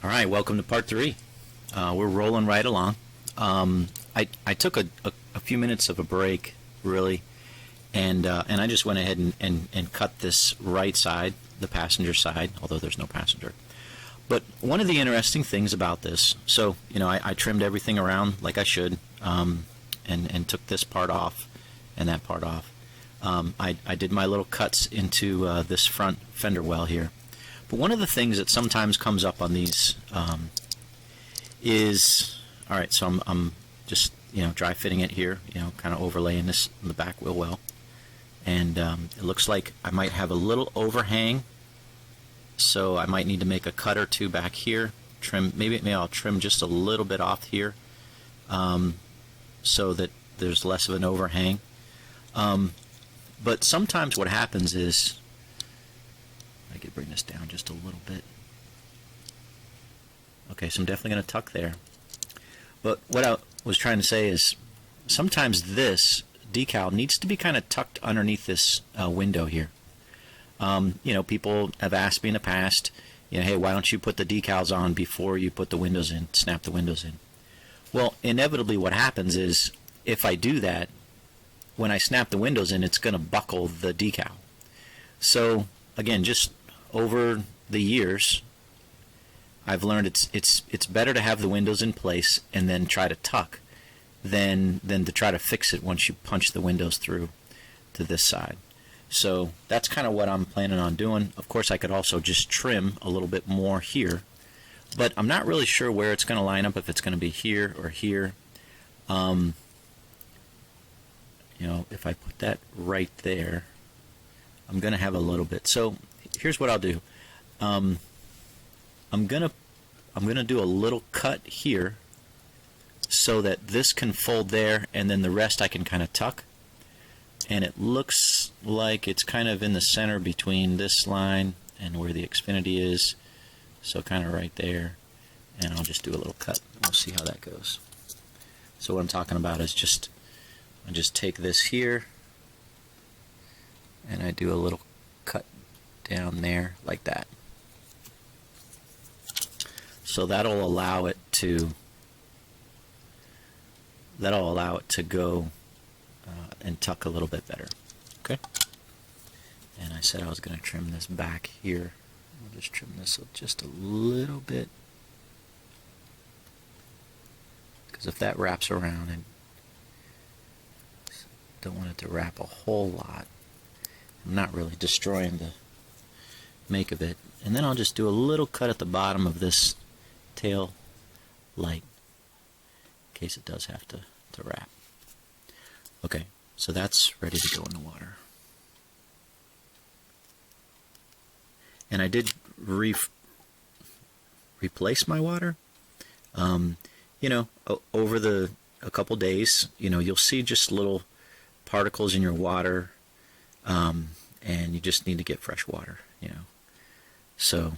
All right, welcome to part 3. We're rolling right along. I took a few minutes of a break, really, and I just went ahead and cut this right side, the passenger side, although there's no passenger. But one of the interesting things about this, so, I trimmed everything around like I should, and took this part off and that part off. I did my little cuts into this front fender well here. But one of the things that sometimes comes up on these is, all right, so I'm just, dry fitting it here, kind of overlaying this on the back wheel well. And it looks like I might have a little overhang, so I might need to make a cut or two back here. Maybe I'll trim just a little bit off here, so that there's less of an overhang. But sometimes what happens is, I could bring this down just a little bit. Okay, so I'm definitely going to tuck there. But what I was trying to say is, sometimes this decal needs to be kind of tucked underneath this window here. People have asked me in the past, hey, why don't you put the decals on before you put the windows in, snap the windows in? Well, inevitably what happens is, if I do that, when I snap the windows in, it's going to buckle the decal. So, again, just over the years, I've learned it's better to have the windows in place and then try to tuck than to try to fix it once you punch the windows through to this side. So that's kind of what I'm planning on doing. Of course, I could also just trim a little bit more here, but I'm not really sure where it's going to line up, if it's going to be here or here. If I put that right there, I'm going to have a little bit. So here's what I'll do. I'm gonna do a little cut here so that this can fold there, and then the rest I can kind of tuck. And it looks like it's kind of in the center between this line and where the Xfinity is. So kind of right there. And I'll just do a little cut. We'll see how that goes. So what I'm talking about is I just take this here and I do a little cut down there like that. So that'll allow it to go and tuck a little bit better. Okay. And I said I was going to trim this back here. I'll just trim this just a little bit, because if that wraps around, and don't want it to wrap a whole lot, I'm not really destroying the make of it. And then I'll just do a little cut at the bottom of this tail light in case it does have to wrap. Okay, so that's ready to go in the water. And I did replace my water. Over a couple days, you'll see just little particles in your water, and you just need to get fresh water, So,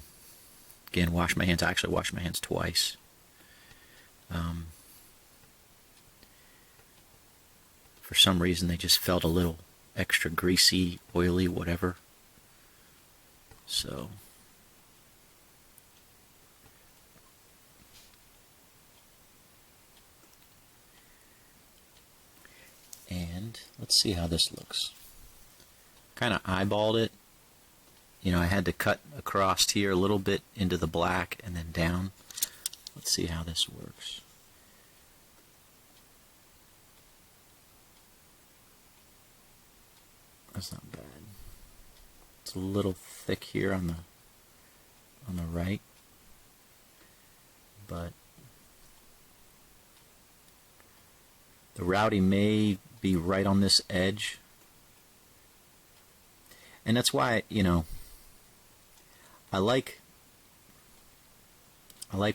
again, wash my hands. I actually washed my hands twice. For some reason, they just felt a little extra greasy, oily, whatever. So, and let's see how this looks. Kind of eyeballed it. I had to cut across here a little bit into the black and then down. Let's see how this works. That's not bad. It's a little thick here on the right, but the routing may be right on this edge. And that's why, I like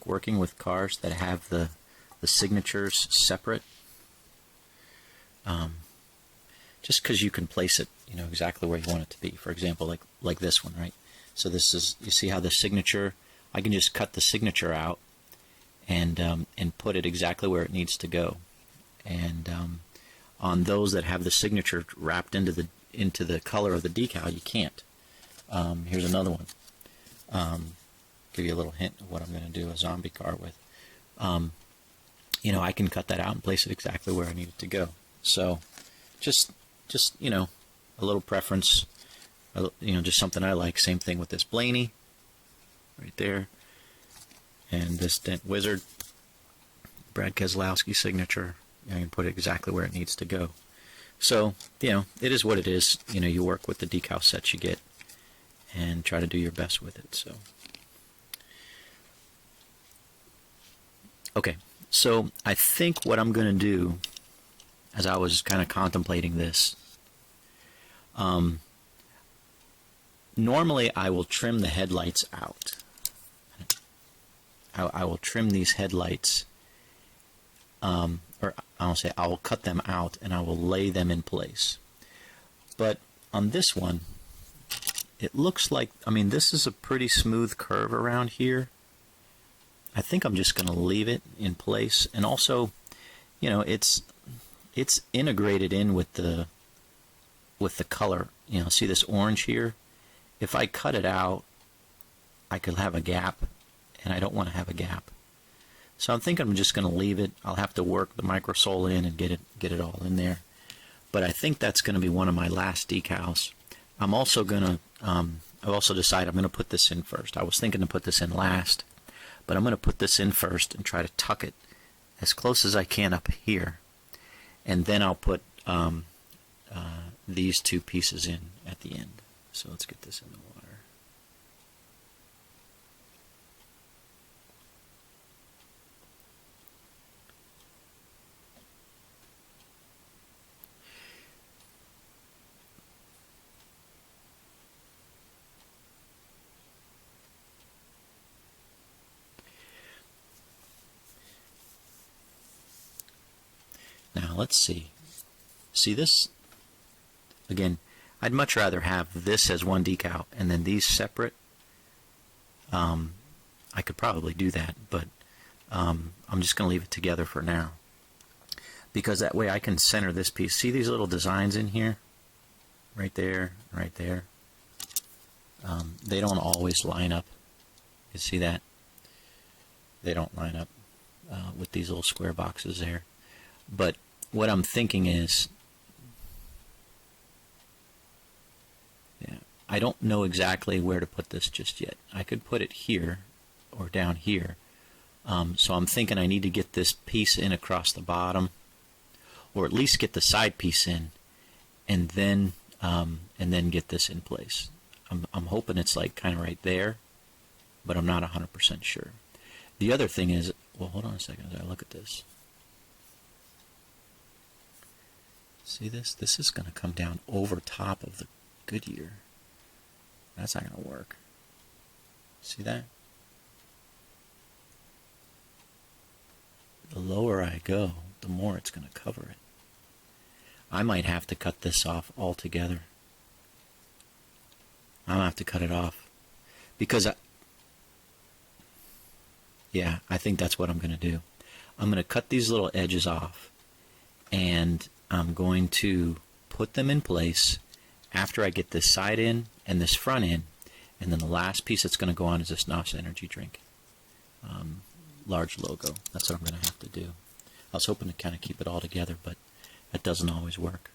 working with cars that have the signatures separate. Just because you can place it, exactly where you want it to be. For example, like this one, right? So this is, you see how the signature, I can just cut the signature out and put it exactly where it needs to go. And on those that have the signature wrapped into the color of the decal, you can't. Here's another one. give you a little hint of what I'm going to do a zombie car with. You know, I can cut that out and place it exactly where I need it to go. So just you know, a little preference, you know, just something I like. Same thing with this Blaney right there, and this Dent Wizard, Brad Keselowski signature. I can put it exactly where it needs to go. So, you know, it is what it is. You know, you work with the decal sets you get and try to do your best with it. So, okay, so I think what I'm going to do, as I was kind of contemplating this, normally I will trim the headlights out. I will trim these headlights, or I'll say I will cut them out and I will lay them in place. But on this one, it looks like, I mean, this is a pretty smooth curve around here. I think I'm just going to leave it in place. And also, you know, it's integrated in with the color. You know, see this orange here? If I cut it out, I could have a gap, and I don't want to have a gap. So I'm thinking I'm just going to leave it. I'll have to work the microsole in and get it all in there. But I think that's going to be one of my last decals. I'm also going to, I've also decided I'm going to put this in first. I was thinking to put this in last, but I'm going to put this in first and try to tuck it as close as I can up here. And then I'll put these two pieces in at the end. So let's get this in the water. Now let's see. See this? Again, I'd much rather have this as one decal and then these separate. I could probably do that, but I'm just going to leave it together for now. Because that way I can center this piece. See these little designs in here? Right there, right there. They don't always line up. You see that? They don't line up with these little square boxes there. But what I'm thinking is, yeah, I don't know exactly where to put this just yet. I could put it here or down here. So I'm thinking I need to get this piece in across the bottom, or at least get the side piece in, and then get this in place. I'm hoping it's like kind of right there, but I'm not 100% sure. The other thing is, well, hold on a second as I look at this. See this? This is going to come down over top of the Goodyear. That's not going to work. See that? The lower I go, the more it's going to cover it. I might have to cut this off altogether. I'm going to have to cut it off. Because, yeah, I think that's what I'm going to do. I'm going to cut these little edges off. And I'm going to put them in place after I get this side in and this front in, and then the last piece that's going to go on is this NOS energy drink. Large logo. That's what I'm going to have to do. I was hoping to kind of keep it all together, but that doesn't always work.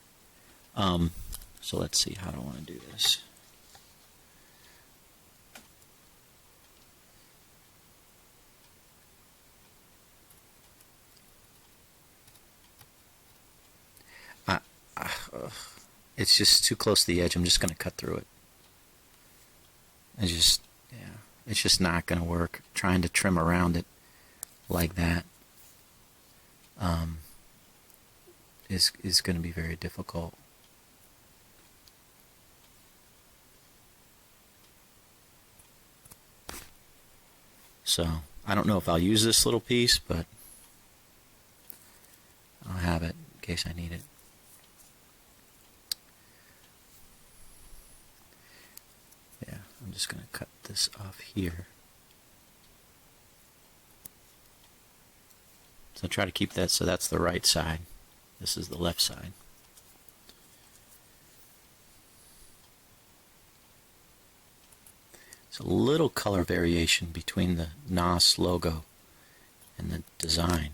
So let's see, how do I want to do this? It's just too close to the edge. I'm just going to cut through it. It's just not going to work. Trying to trim around it like that is going to be very difficult. So I don't know if I'll use this little piece, but I'll have it in case I need it. Yeah, I'm just going to cut this off here. So try to keep that so that's the right side. This is the left side. There's a little color variation between the NOS logo and the design,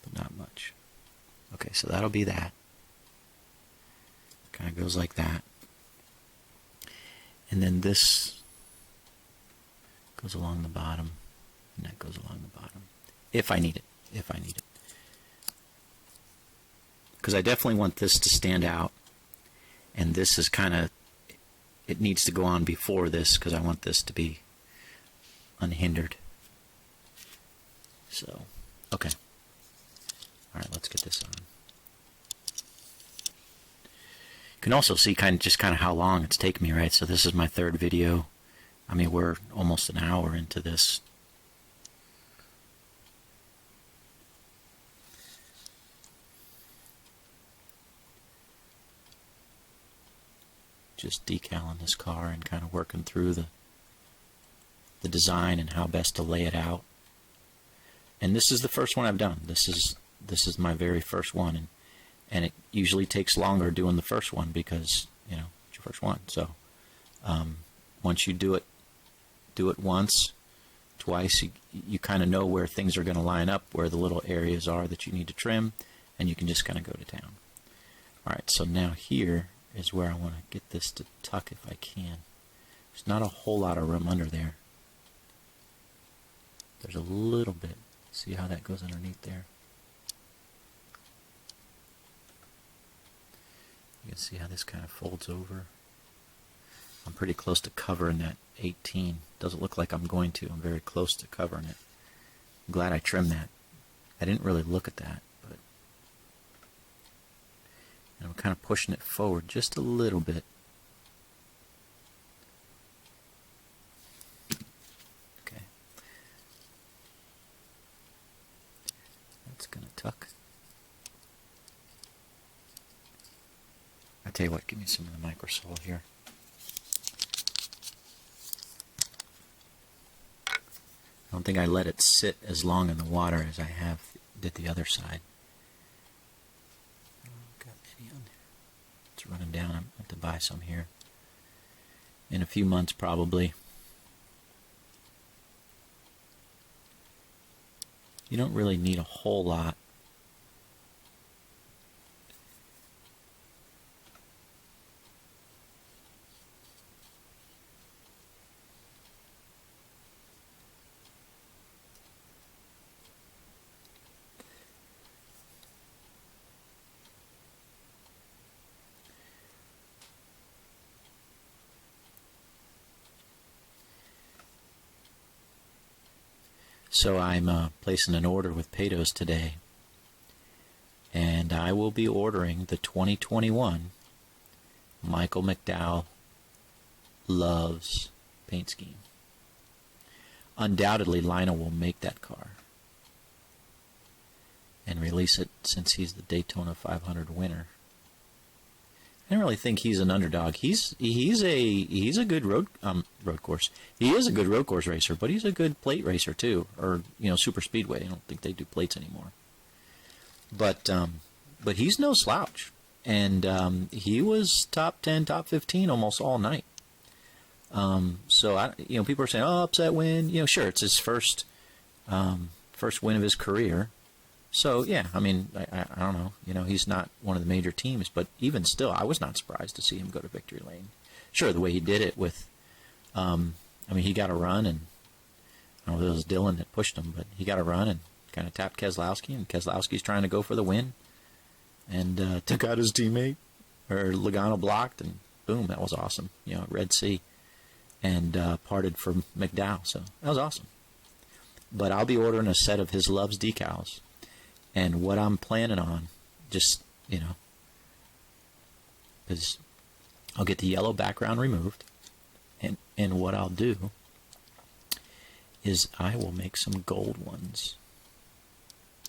but not much. Okay, so that'll be that. Kind of goes like that. And then this goes along the bottom, and that goes along the bottom. If I need it. If I need it. Because I definitely want this to stand out. And this is kind of, it needs to go on before this because I want this to be unhindered. So, okay. Alright, let's get this on. You can also see kind of how long it's taken me, right? So this is my third video. I mean, we're almost an hour into this. Just decaling this car and kind of working through the design and how best to lay it out. And this is the first one I've done. This is my very first one, and it usually takes longer doing the first one because, you know, it's your first one. So once you do it once, twice, you kind of know where things are going to line up, where the little areas are that you need to trim, and you can just kind of go to town. All right, so now here is where I want to get this to tuck if I can. There's not a whole lot of room under there. There's a little bit. See how that goes underneath there? You can see how this kind of folds over. I'm pretty close to covering that 18. Doesn't look like I'm going to. I'm very close to covering it. I'm glad I trimmed that. I didn't really look at that, but and I'm kind of pushing it forward just a little bit. Okay. That's going to tuck. I tell you what, give me some of the microsol here. I don't think I let it sit as long in the water as I did the other side. Got any on there? It's running down. I'm going to have to buy some here in a few months probably. You don't really need a whole lot. So I'm placing an order with Paytos today, and I will be ordering the 2021 Michael McDowell Loves paint scheme. Undoubtedly, Lionel will make that car and release it since he's the Daytona 500 winner. I don't really think he's an underdog. He's a good road course. He is a good road course racer, but he's a good plate racer too, or super speedway. I don't think they do plates anymore. But he's no slouch, and he was top 10, top 15 almost all night. So people are saying, "Oh, upset win." Sure, it's his first win of his career. So, yeah, I mean, I don't know. He's not one of the major teams, but even still, I was not surprised to see him go to victory lane. Sure, the way he did it with, he got a run, and I don't know if it was Dylan that pushed him, but he got a run and kind of tapped Keselowski, and Keselowski's trying to go for the win, and took out his teammate, or Logano blocked, and boom, that was awesome. Red Sea, and parted for McDowell, so that was awesome. But I'll be ordering a set of his Loves decals. And what I'm planning on, just, is I'll get the yellow background removed. And what I'll do is I will make some gold ones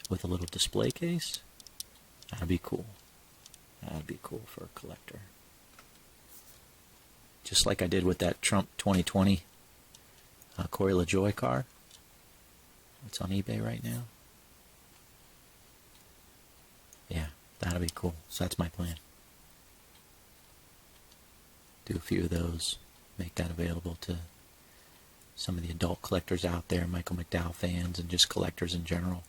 with a little display case. That'd be cool. That'd be cool for a collector. Just like I did with that Trump 2020 Corey LaJoie car. It's on eBay right now. Yeah, that'll be cool. So that's my plan. Do a few of those, make that available to some of the adult collectors out there, Michael McDowell fans, and just collectors in general.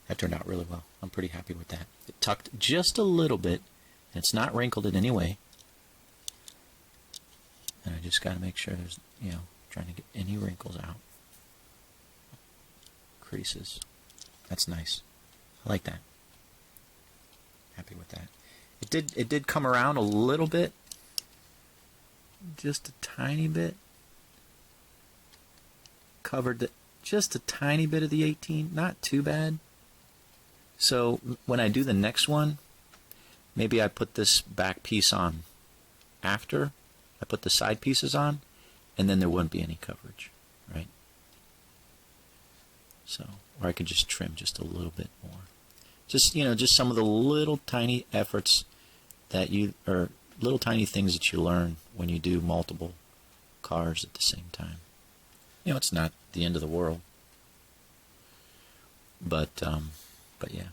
That turned out really well. I'm pretty happy with that. It tucked just a little bit, and it's not wrinkled in any way. And I just got to make sure there's, trying to get any wrinkles out. Creases. That's nice. I like that. Happy with that. It did come around a little bit. Just a tiny bit. Covered just a tiny bit of the 18. Not too bad. So when I do the next one, maybe I put this back piece on after I put the side pieces on, and then there wouldn't be any coverage, right? So, or I could just trim just a little bit more. Just, just some of the little tiny efforts that or little tiny things that you learn when you do multiple cars at the same time. It's not the end of the world. But yeah.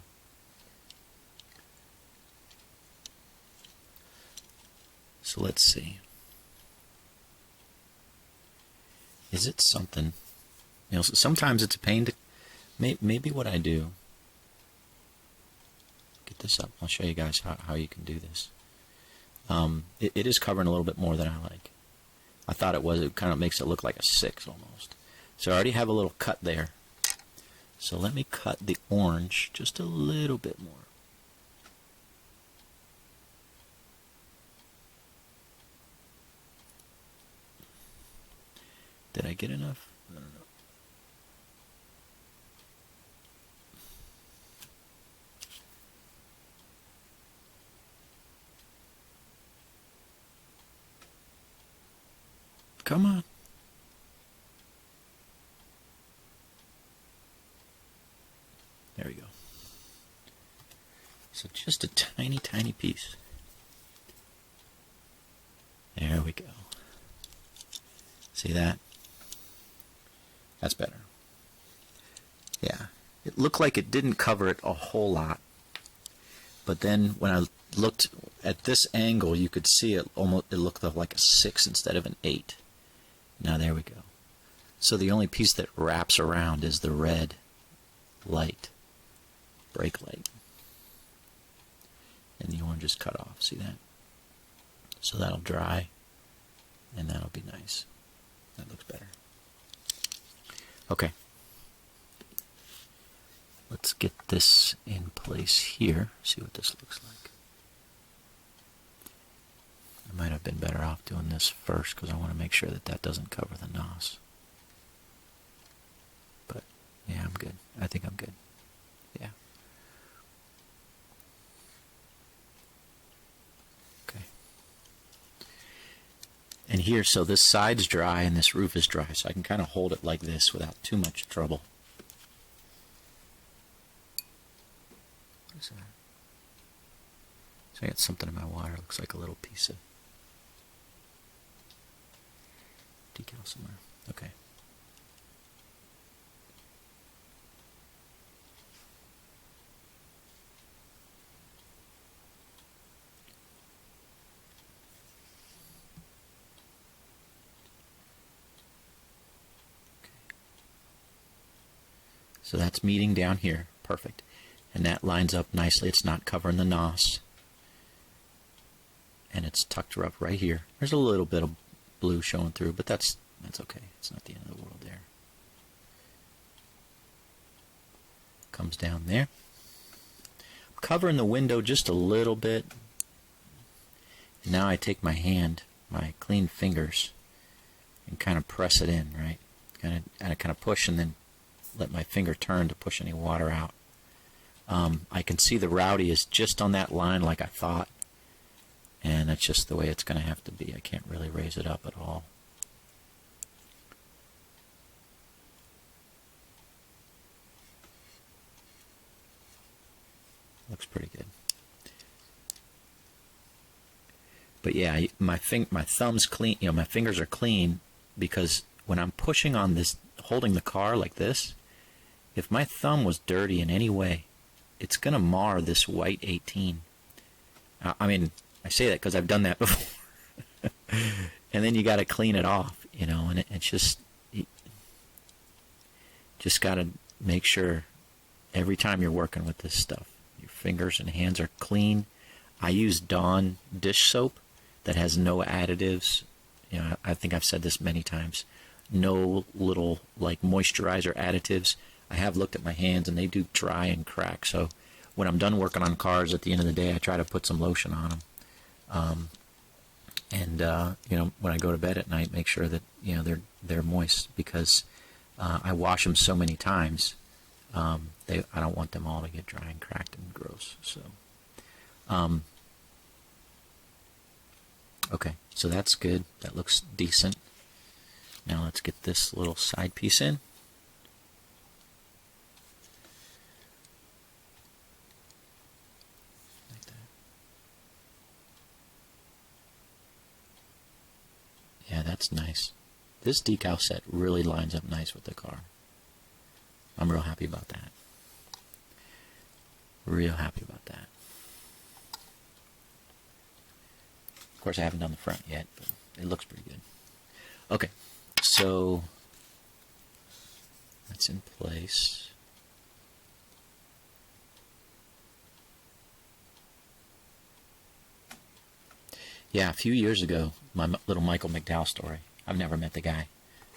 So let's see. Is it something? Sometimes it's a pain to. Maybe what I do. Get this up. I'll show you guys how you can do this. It is covering a little bit more than I like. I thought it was. It kind of makes it look like a 6 almost. So I already have a little cut there. So let me cut the orange just a little bit more. Did I get enough? I don't know. Come on. There we go. So just a tiny, tiny piece. There we go. See that? That's better. Yeah. It looked like it didn't cover it a whole lot. But then when I looked at this angle, you could see it looked like a 6 instead of an 8. Now there we go. So the only piece that wraps around is the red light, brake light. And the orange is cut off. See that? So that'll dry, and that'll be nice. That looks better. Okay. Let's get this in place here. See what this looks like. I might have been better off doing this first because I want to make sure that doesn't cover the NOS. But, yeah, I'm good. I think I'm good. Yeah. Okay. And here, so this side's dry and this roof is dry, so I can kind of hold it like this without too much trouble. What is that? So I got something in my water. It looks like a little piece of decal somewhere. Okay. So that's meeting down here. Perfect. And that lines up nicely. It's not covering the NOS. And it's tucked up right here. There's a little bit of blue showing through, but that's okay. It's not the end of the world there. Comes down there. I'm covering the window just a little bit. And now I take my hand, my clean fingers, and kind of press it in, right? Kind of push and then let my finger turn to push any water out. I can see the rowdy is just on that line like I thought. And that's just the way it's going to have to be. I can't really raise it up at all. Looks pretty good. But yeah, my thumb's clean. My fingers are clean because when I'm pushing on this, holding the car like this, if my thumb was dirty in any way, it's going to mar this white 18. I mean, I say that because I've done that before. and then you got to clean it off, and it's just, you just got to make sure every time you're working with this stuff, your fingers and hands are clean. I use Dawn dish soap that has no additives. I think I've said this many times. No little like moisturizer additives. I have looked at my hands and they do dry and crack. So when I'm done working on cars at the end of the day, I try to put some lotion on them. When I go to bed at night, make sure that they're moist, because I wash them so many times. I don't want them all to get dry and cracked and gross. So, okay, so that's good. That looks decent. Now let's get this little side piece in. Like that. Yeah, that's nice. This decal set really lines up nice with the car. I'm real happy about that. Real happy about that. Of course, I haven't done the front yet, but it looks pretty good. Okay, so that's in place. Yeah, a few years ago, my little Michael McDowell story. I've never met the guy.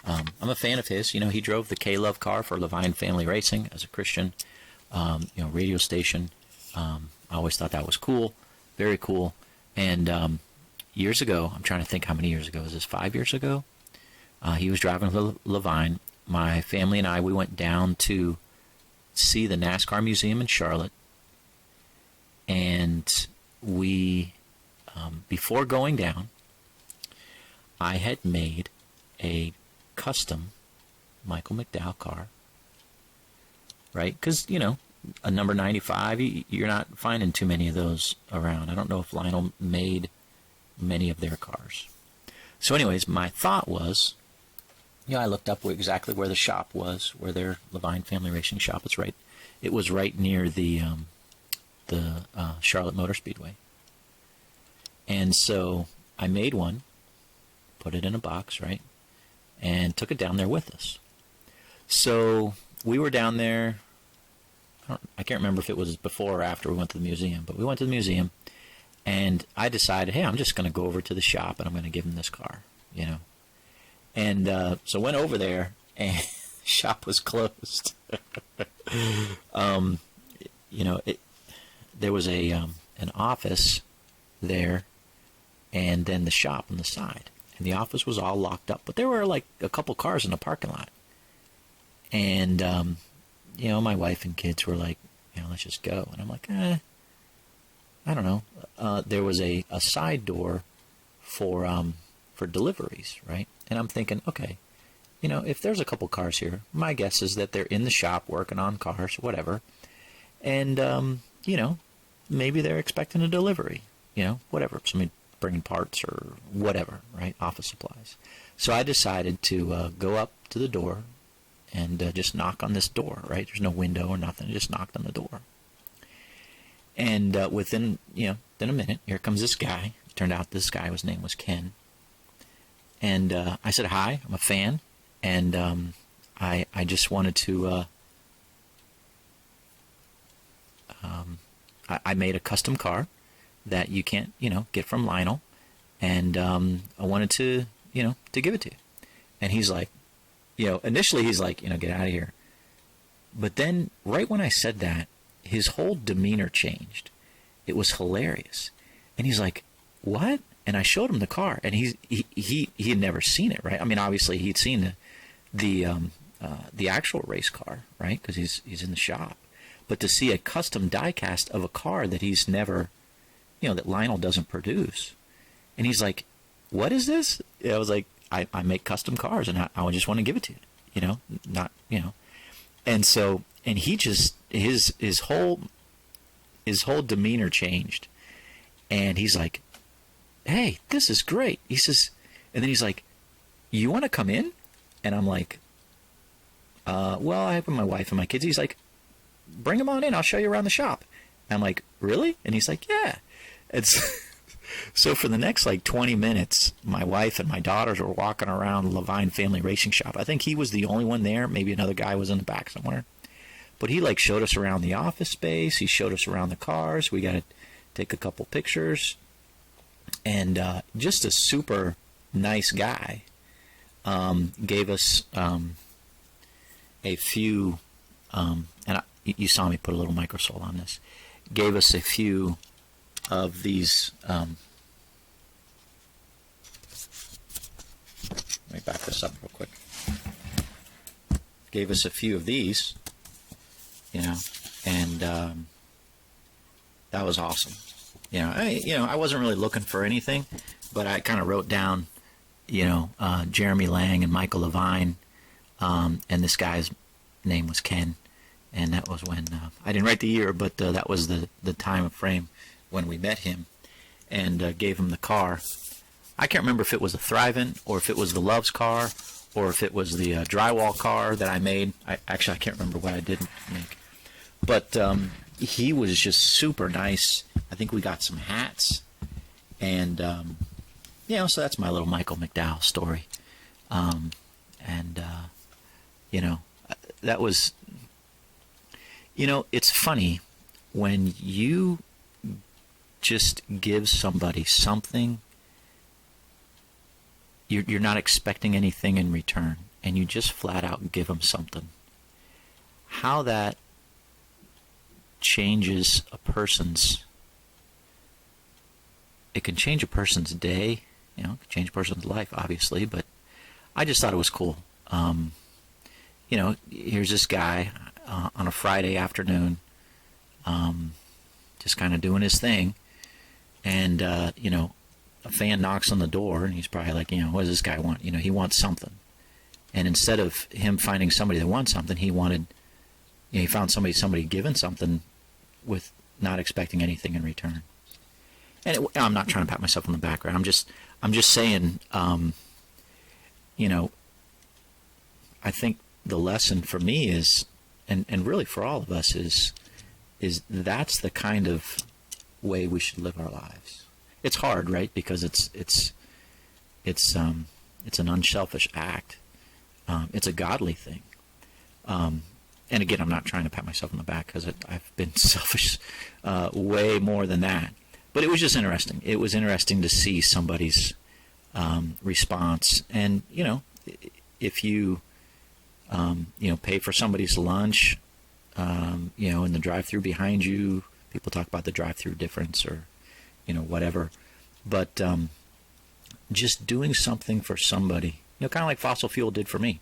I'm a fan of his. He drove the K-Love car for Levine Family Racing as a Christian, radio station. I always thought that was cool, very cool. And years ago, I'm trying to think how many years ago. Is this 5 years ago? He was driving Levine. My family and I, we went down to see the NASCAR museum in Charlotte. And we, before going down, I had made a custom Michael McDowell car, right? Because, a number 95, you're not finding too many of those around. I don't know if Lionel made many of their cars. So anyways, my thought was, I looked up exactly where the shop was, where their Levine Family Racing shop was right. It was right near the Charlotte Motor Speedway. And so I made one, put it in a box, right? And took it down there with us. So we were down there. I can't remember if it was before or after we went to the museum, but we went to the museum, and I decided, hey, I'm just going to go over to the shop and I'm going to give him this car, And so went over there, and the shop was closed. There was an office there, and then the shop on the side. And the office was all locked up. But there were like a couple cars in the parking lot. And, my wife and kids were like, let's just go. And I'm like, I don't know. There was a side door for deliveries, right? And I'm thinking, okay, if there's a couple cars here, my guess is that they're in the shop working on cars, whatever. And, maybe they're expecting a delivery, whatever. Somebody bringing parts or whatever, right? Office supplies. So I decided to go up to the door and just knock on this door, right? There's no window or nothing. I just knocked on the door. And within a minute, here comes this guy. It turned out this guy, his name was Ken. And I said, hi, I'm a fan. And I just wanted to, I made a custom car that you can't, get from Lionel. And I wanted to, to give it to you. And he's like, initially he's like, get out of here. But then right when I said that, his whole demeanor changed. It was hilarious. And he's like, what? And I showed him the car, and he had never seen it, right? I mean, obviously he'd seen the actual race car, right? Because he's in the shop. But to see a custom diecast of a car that he's never, that Lionel doesn't produce. And he's like, what is this? I was like, I make custom cars, and I just want to give it to you, not. And so, and he just, his whole demeanor changed. And he's like, hey, this is great. He says, and then he's like, you want to come in? And I'm like, well, I have my wife and my kids. He's like, bring them on in. I'll show you around the shop. And I'm like, really? And he's like, yeah. So for the next like 20 minutes, my wife and my daughters were walking around Levine Family Racing Shop. I think he was the only one there. Maybe another guy was in the back somewhere. But he like showed us around the office space. He showed us around the cars. We got to take a couple pictures. And just a super nice guy. Gave us a few, you saw me put a little microsol on this. Gave us a few of these. Let me back this up real quick. Gave us a few of these, and that was awesome. I wasn't really looking for anything, but I kind of wrote down, Jeremy Lang and Michael Levine, and this guy's name was Ken, and that was when I didn't write the year, but that was the time frame when we met him, and gave him the car. I can't remember if it was a Thrivent or if it was the Love's car or if it was the drywall car that I made. I can't remember what I didn't make, but he was just super nice. I think we got some hats, and so that's my little Michael McDowell story. That was, it's funny when you just give somebody something, you're not expecting anything in return, and you just flat out give them something. How that changes it can change a person's day, it can change a person's life, obviously, but I just thought it was cool. Here's this guy on a Friday afternoon, just kind of doing his thing, and, a fan knocks on the door, and he's probably like, what does this guy want? He wants something. And instead of him finding somebody that wants something, he found somebody giving something with not expecting anything in return. And I'm not trying to pat myself on the back, right? I'm just saying, I think the lesson for me is, and really for all of us is that's the kind of way we should live our lives. It's hard, right? Because it's an unselfish act. It's a godly thing. And again, I'm not trying to pat myself on the back because I've been selfish way more than that. But it was just interesting. It was interesting to see somebody's response. And, if you, pay for somebody's lunch, in the drive-thru behind you, people talk about the drive-thru difference or, whatever. But just doing something for somebody, kind of like fossil fuel did for me,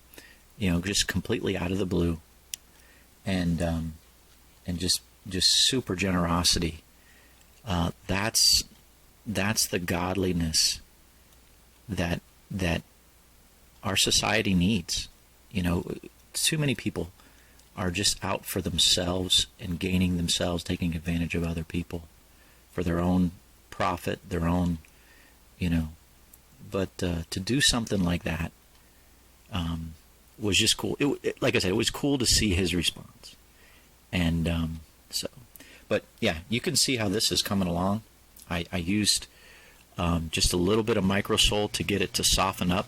just completely out of the blue, and just super generosity. That's the godliness that our society needs. Too many people are just out for themselves and gaining themselves, taking advantage of other people for their own profit, their own, but to do something like that was just cool. Like I said, it was cool to see his response. And but yeah, you can see how this is coming along. I used just a little bit of microsol to get it to soften up,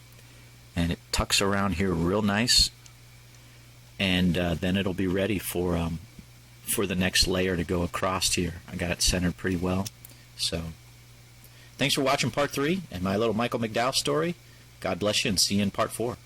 and it tucks around here real nice. And then it'll be ready for the next layer to go across here. I got it centered pretty well. So thanks for watching part 3 and my little Michael McDowell story. God bless you, and see you in part 4.